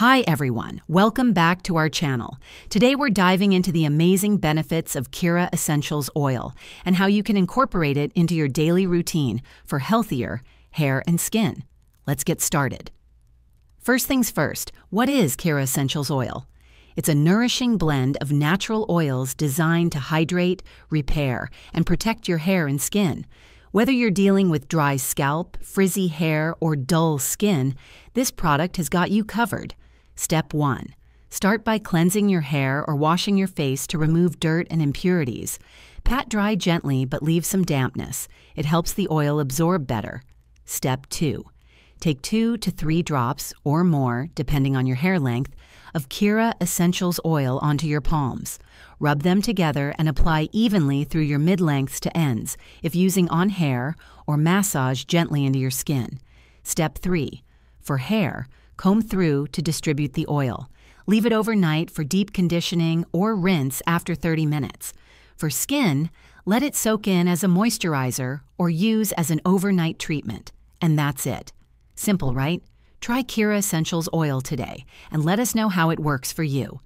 Hi everyone, welcome back to our channel. Today we're diving into the amazing benefits of Kerassentials Oil and how you can incorporate it into your daily routine for healthier hair and skin. Let's get started. First things first, what is Kerassentials Oil? It's a nourishing blend of natural oils designed to hydrate, repair, and protect your hair and skin. Whether you're dealing with dry scalp, frizzy hair, or dull skin, this product has got you covered. Step 1. Start by cleansing your hair or washing your face to remove dirt and impurities. Pat dry gently but leave some dampness. It helps the oil absorb better. Step 2. Take 2 to 3 drops, or more, depending on your hair length, of Kerassentials Oil onto your palms. Rub them together and apply evenly through your mid-lengths to ends, if using on hair, or massage gently into your skin. Step 3. For hair, comb through to distribute the oil. Leave it overnight for deep conditioning or rinse after 30 minutes. For skin, let it soak in as a moisturizer or use as an overnight treatment. And that's it. Simple, right? Try Kerassentials Oil today and let us know how it works for you.